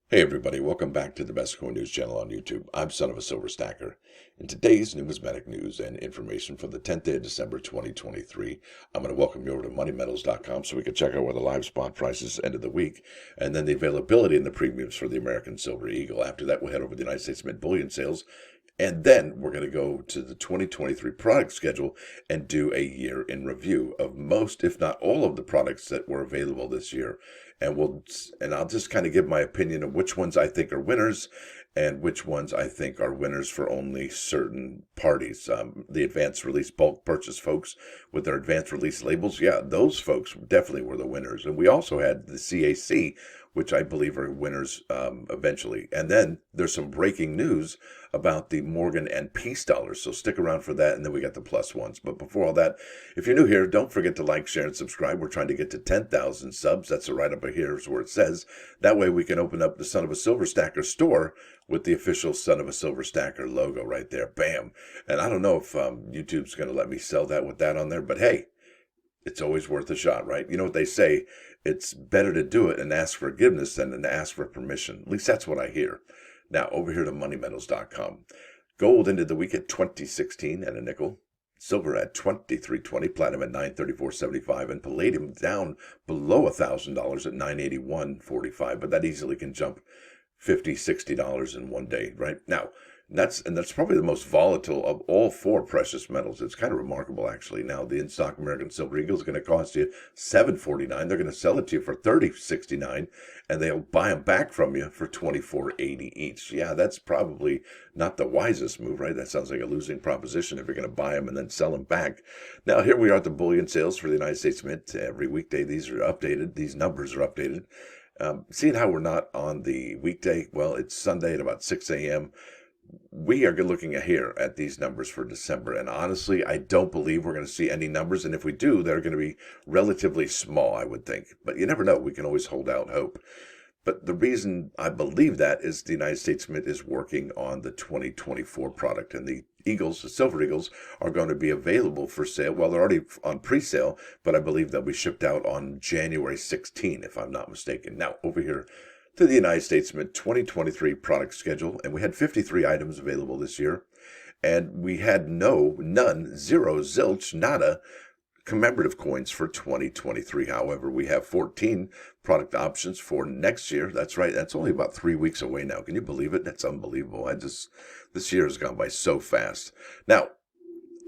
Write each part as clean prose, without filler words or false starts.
Hey everybody, welcome back to the Best Coin News channel on YouTube. I'm Son of a Silver Stacker. In today's Numismatic News and Information for the 10th day of December 2023, I'm going to welcome you over to moneymetals.com so we can check out where the live spot prices end of the week, and then the availability and the premiums for the American Silver Eagle. After that, we'll head over to the United States Mint bullion sales, and then we're going to go to the 2023 product schedule and do a year in review of most, if not all, of the products that were available this year. And I'll just kind of give my opinion of which ones I think are winners and which ones I think are winners for only certain parties. The advanced release bulk purchase folks with their advanced release labels, yeah, those folks definitely were the winners. And we also had the CAC, which I believe are winners eventually. And then there's some breaking news about the Morgan and Peace dollars. So stick around for that. And then we got the plus ones. But before all that, if you're new here, don't forget to like, share, and subscribe. We're trying to get to 10,000 subs. That's right up here is where it says. That way we can open up the Son of a Silver Stacker store with the official Son of a Silver Stacker logo right there. Bam. And I don't know if YouTube's going to let me sell that with that on there. But hey, it's always worth a shot, right? You know what they say, it's better to do it and ask forgiveness than to ask for permission. At least that's what I hear. Now, over here to moneymetals.com. Gold ended the week at 2016 and a nickel. Silver at 23.20, platinum at 934.75, and palladium down below $1,000 at 981.45. But that easily can jump $50, $60 in one day, right? Now, that's probably the most volatile of all four precious metals. It's kind of remarkable, actually. Now, the in-stock American Silver Eagle is going to cost you $7.49. They're going to sell it to you for $30.69, and they'll buy them back from you for $24.80 each. Yeah, that's probably not the wisest move, right? That sounds like a losing proposition if you're going to buy them and then sell them back. Now, here we are at the bullion sales for the United States Mint. Every weekday, these are updated. These numbers are updated. Seeing how we're not on the weekday, well, it's Sunday at about 6 a.m. We are looking at here at these numbers for December, and honestly, I don't believe we're going to see any numbers, and if we do, they're going to be relatively small, I would think. But you never know. We can always hold out hope. But the reason I believe that is the United States Mint is working on the 2024 product, and the Eagles, the Silver Eagles, are going to be available for sale. Well, they're already on pre-sale, but I believe they'll be shipped out on January 16, if I'm not mistaken. Now, over here to the United States Mint 2023 product schedule, and we had 53 items available this year, and we had none, zero, zilch, nada commemorative coins for 2023. However, we have 14 product options for next year. That's right. That's only about 3 weeks away now. Can you believe it? That's unbelievable. This year has gone by so fast. Now,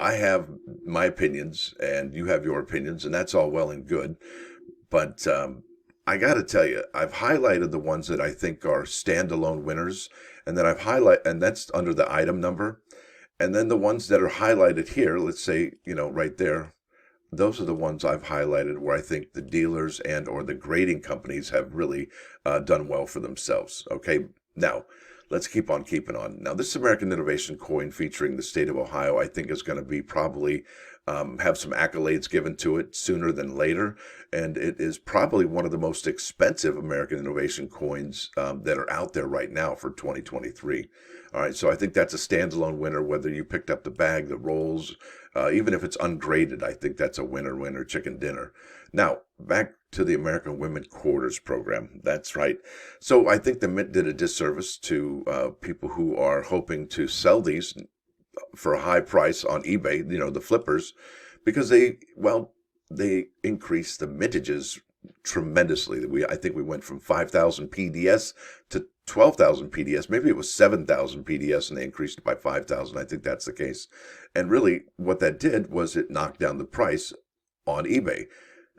I have my opinions and you have your opinions, and that's all well and good. But I got to tell you, I've highlighted the ones that I think are standalone winners, and then and that's under the item number. And then the ones that are highlighted here, let's say, right there, those are the ones I've highlighted where I think the dealers and or the grading companies have really done well for themselves. Okay, now let's keep on keeping on. Now, this American Innovation coin featuring the state of Ohio, I think is going to be probably have some accolades given to it sooner than later. And it is probably one of the most expensive American Innovation coins that are out there right now for 2023. All right, so I think that's a standalone winner, whether you picked up the bag, the rolls, even if it's ungraded, I think that's a winner chicken dinner. Now, back to the American Women Quarters program. That's right. So I think the Mint did a disservice to people who are hoping to sell these for a high price on eBay, the flippers, because they increased the mintages tremendously. I think we went from 5,000 PDS to 12,000 PDS. Maybe it was 7,000 PDS and they increased it by 5,000. I think that's the case. And really what that did was it knocked down the price on eBay.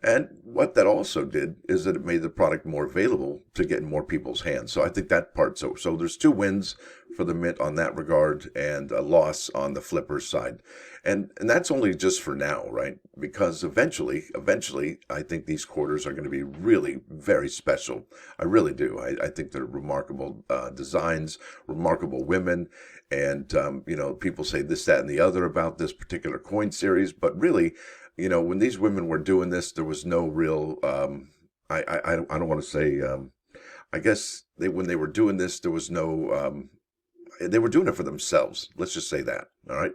And what that also did is that it made the product more available to get in more people's hands. So I think that part, so there's two wins for the Mint on that regard and a loss on the flippers side. And that's only just for now, right? Because eventually, I think these quarters are going to be really very special. I really do. I think they're remarkable designs, remarkable women. And, people say this, that, and the other about this particular coin series. But really, when these women were doing this, there was no real, I don't want to say, I guess when they were doing this, there was no, they were doing it for themselves. Let's just say that. All right.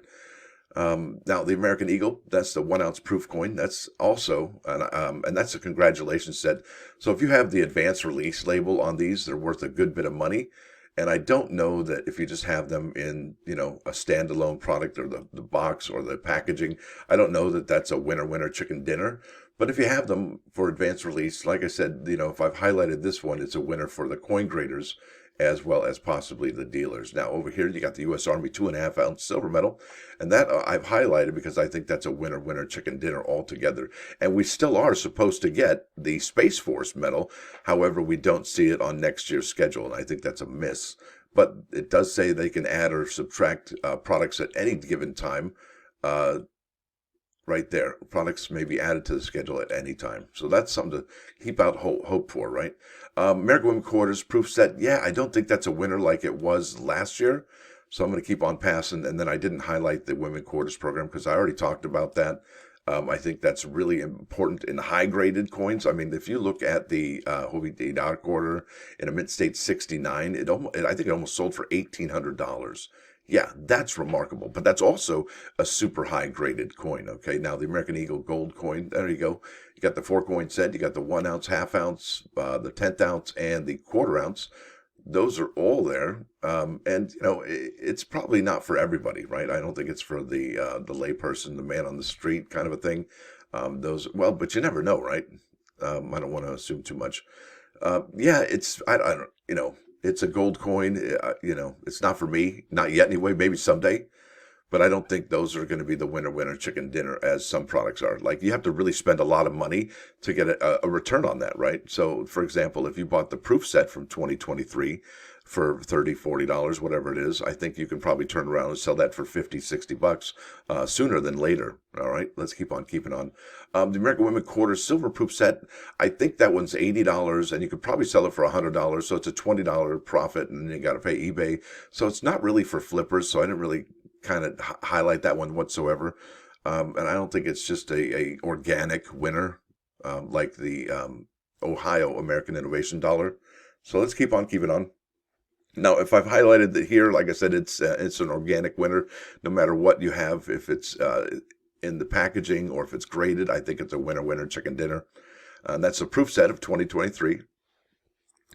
Now, the American Eagle, that's the 1 ounce proof coin. That's also, and that's a congratulations set. So if you have the advanced release label on these, they're worth a good bit of money. And I don't know that if you just have them in, a standalone product or the box or the packaging, I don't know that that's a winner chicken dinner. But if you have them for advanced release, like I said, if I've highlighted this one, it's a winner for the coin graders as well as possibly the dealers. Now over here, you got the U.S. Army 2.5 ounce silver medal, and that I've highlighted because I think that's a winner chicken dinner altogether. And we still are supposed to get the Space Force medal. However, we don't see it on next year's schedule, and I think that's a miss. But it does say they can add or subtract products at any given time. Right there, products may be added to the schedule at any time. So that's something to keep out hope for, right? American Women Quarters proof set. Yeah, I don't think that's a winner like it was last year. So I'm going to keep on passing. And then I didn't highlight the Women Quarters program because I already talked about that. I think that's really important in high graded coins. I mean, if you look at the $1 quarter in a mint state 69, I think it almost sold for $1,800. Yeah, that's remarkable. But that's also a super high graded coin. Okay, now the American Eagle gold coin, there you go. You got the 4 coin set, you got the 1 ounce, half ounce, the 10th ounce, and the 1/4 ounce. Those are all there. And it's probably not for everybody, right? I don't think it's for the layperson, the man on the street kind of a thing. But you never know, right? I don't want to assume too much. Yeah, I don't, it's a gold coin. It's not for me, not yet anyway, maybe someday. But I don't think those are going to be the winner chicken dinner as some products are. Like you have to really spend a lot of money to get a return on that, right? So for example, if you bought the proof set from 2023 for $30, $40, whatever it is, I think you can probably turn around and sell that for $50, $60 sooner than later. All right, let's keep on keeping on. The American Women Quarter silver proof set, I think that one's $80, and you could probably sell it for $100. So it's a $20 profit, and then you got to pay eBay. So it's not really for flippers. So I didn't really kind of highlight that one whatsoever. And I don't think it's just a organic winner like the Ohio American Innovation Dollar. So let's keep on keeping on. Now, if I've highlighted it here, like I said, it's an organic winner, no matter what you have. If it's in the packaging or if it's graded, I think it's a winner chicken dinner. And that's a proof set of 2023.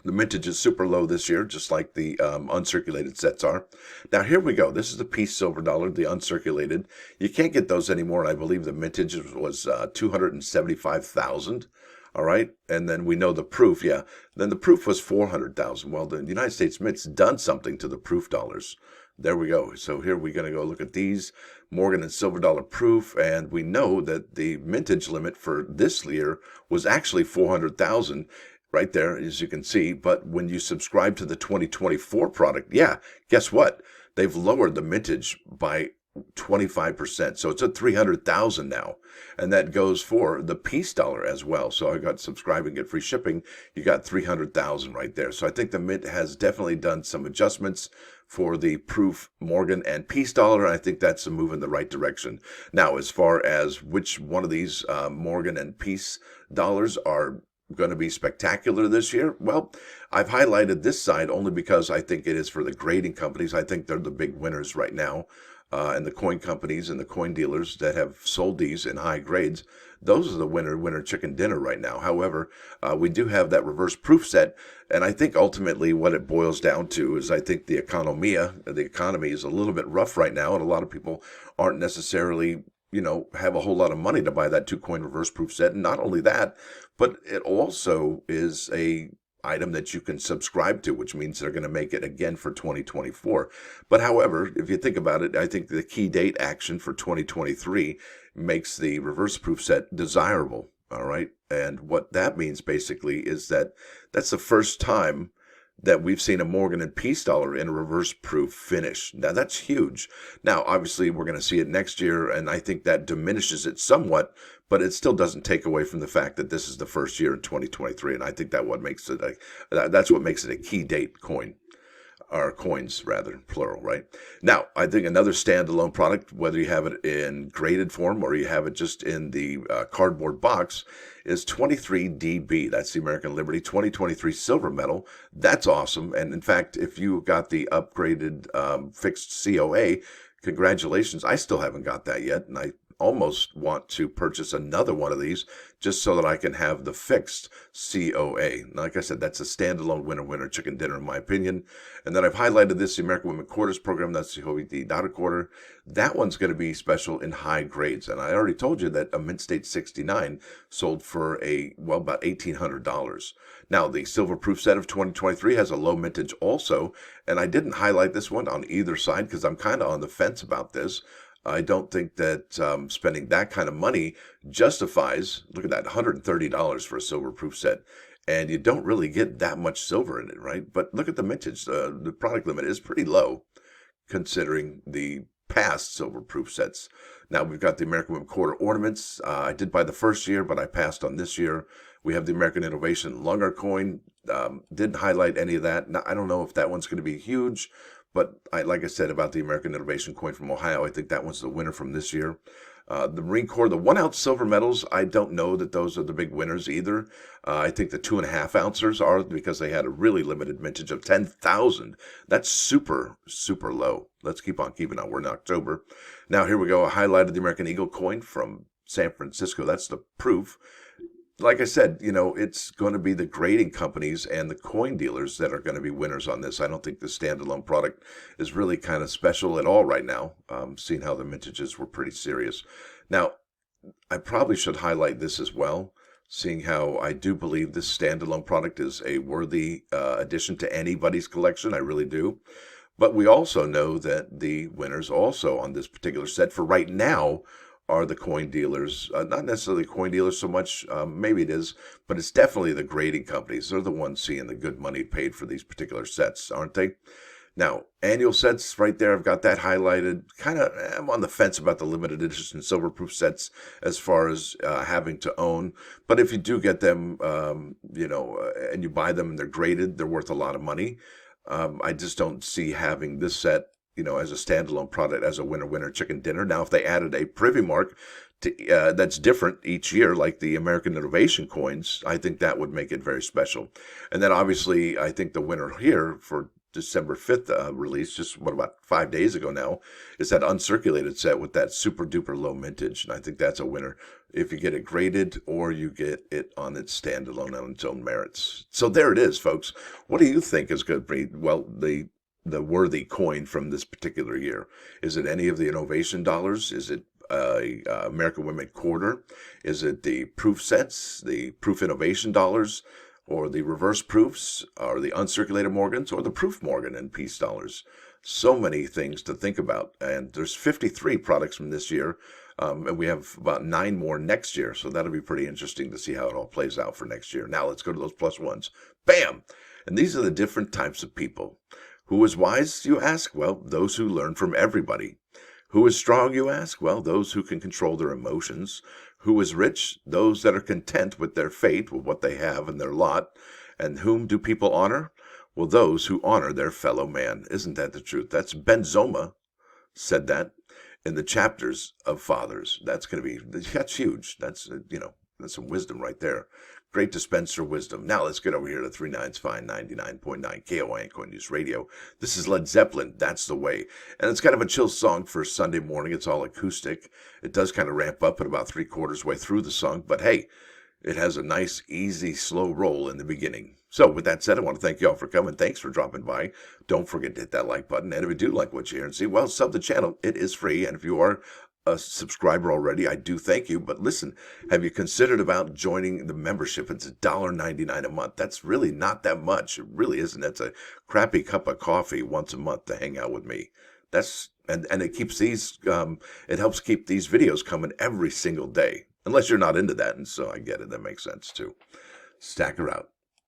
The mintage is super low this year, just like the uncirculated sets are. Now, here we go. This is the piece silver dollar, the uncirculated. You can't get those anymore, and I believe the mintage was 275,000. All right, and then we know the proof. Yeah, then the proof was 400,000. Well, the United States Mint's done something to the proof dollars. There we go. So here we're going to go look at these Morgan and silver dollar proof, and we know that the mintage limit for this year was actually 400,000. Right there, as you can see. But when you subscribe to the 2024 product, yeah, guess what? They've lowered the mintage by 25%. So it's at 300,000 now. And that goes for the piece dollar as well. So I got subscribe and get free shipping. You got 300,000 right there. So I think the Mint has definitely done some adjustments for the proof Morgan and piece dollar. And I think that's a move in the right direction. Now, as far as which one of these Morgan and piece dollars are going to be spectacular this year? Well, I've highlighted this side only because I think it is for the grading companies. I think they're the big winners right now. And the coin companies and the coin dealers that have sold these in high grades, those are the winner chicken dinner right now. However, we do have that reverse proof set. And I think ultimately what it boils down to is I think the economy is a little bit rough right now. And a lot of people aren't necessarily have a whole lot of money to buy that 2-coin reverse proof set. And not only that, but it also is a item that you can subscribe to, which means they're going to make it again for 2024. But however, if you think about it, I think the key date action for 2023 makes the reverse proof set desirable. All right. And what that means basically is that that's the first time that we've seen a Morgan and piece dollar in a reverse proof finish. Now, that's huge. Now, obviously, we're going to see it next year, and I think that diminishes it somewhat, but it still doesn't take away from the fact that this is the first year in 2023, and I think that's what makes it a key date coin. Or coins, rather, plural, right? Now, I think another standalone product, whether you have it in graded form or you have it just in the cardboard box, is 23DB. That's the American Liberty 2023 silver medal. That's awesome. And in fact, if you got the upgraded fixed COA, Congratulations. I still haven't got that yet, and I almost want to purchase another one of these just so that I can have the fixed COA. Like I said, that's a standalone winner chicken dinner in my opinion. And then I've highlighted this, the American Women Quarters program. That's the OED Data Quarter. That one's going to be special in high grades. And I already told you that a Mint State 69 sold for about $1,800. Now, the Silver Proof set of 2023 has a low mintage also. And I didn't highlight this one on either side because I'm kind of on the fence about this. I don't think that spending that kind of money justifies, look at that, $130 for a silver proof set. And you don't really get that much silver in it, right? But look at the mintage. The product limit is pretty low considering the past silver proof sets. Now we've got the American Women Quarter ornaments. I did buy the first year, but I passed on this year. We have the American Innovation Lunger coin. Didn't highlight any of that. Now, I don't know if that one's going to be huge. But like I said about the American Innovation coin from Ohio, I think that one's the winner from this year. The Marine Corps, the 1 ounce silver medals, I don't know that those are the big winners either. I think the 2.5 ounces are because they had a really limited mintage of 10,000. That's super, super low. Let's keep on keeping on. We're in October. Now, here we go. I highlighted the American Eagle coin from San Francisco. That's the proof. Like I said, it's going to be the grading companies and the coin dealers that are going to be winners on this. I don't think the standalone product is really kind of special at all right now, seeing how the mintages were pretty serious. Now, I probably should highlight this as well, seeing how I do believe this standalone product is a worthy addition to anybody's collection. I really do. But we also know that the winners also on this particular set for right now are the coin dealers, not necessarily coin dealers so much, maybe it is, but it's definitely the grading companies. They're the ones seeing the good money paid for these particular sets, aren't they? Now, annual sets right there, I've got that highlighted. Kind of, I'm on the fence about the limited edition silver proof sets as far as having to own. But if you do get them, and you buy them and they're graded, they're worth a lot of money. I just don't see having this set as a standalone product, as a winner chicken dinner. Now, if they added a privy mark to, that's different each year, like the American Innovation coins, I think that would make it very special. And then obviously, I think the winner here for December 5th release, just about 5 days ago now, is that uncirculated set with that super duper low mintage. And I think that's a winner if you get it graded or you get it on its standalone on its own merits. So there it is, folks. What do you think is going to be, the worthy coin from this particular year? Is it any of the innovation dollars? Is it American Women Quarter? Is it the proof sets, the proof innovation dollars, or the reverse proofs, or the uncirculated Morgans, or the proof Morgan and peace dollars? So many things to think about. And there's 53 products from this year, and we have about 9 more next year. So that'll be pretty interesting to see how it all plays out for next year. Now let's go to those plus ones. Bam! And these are the different types of people. Who is wise, you ask? Well, those who learn from everybody. Who is strong, you ask? Well, those who can control their emotions. Who is rich? Those that are content with their fate, with what they have and their lot. And whom do people honor? Well, those who honor their fellow man. Isn't that the truth? That's Zoma said that in the chapters of Fathers. That's huge. That's some wisdom right there. Great dispenser wisdom. Now let's get over here to 99.9 KOI and Coin News Radio. This is Led Zeppelin, That's the Way. And it's kind of a chill song for Sunday morning. It's all acoustic. It does kind of ramp up at about 3/4 way through the song. But hey, it has a nice, easy, slow roll in the beginning. So with that said, I want to thank you all for coming. Thanks for dropping by. Don't forget to hit that like button. And if you do like what you hear and see, well, sub the channel. It is free. And if you are a subscriber already, I do thank you. But listen, have you considered about joining the membership? It's $1.99 a month. That's really not that much. It really isn't. That's a crappy cup of coffee once a month to hang out with me. And it keeps these, it helps keep these videos coming every single day. Unless you're not into that. And so I get it. That makes sense too. Stacker out.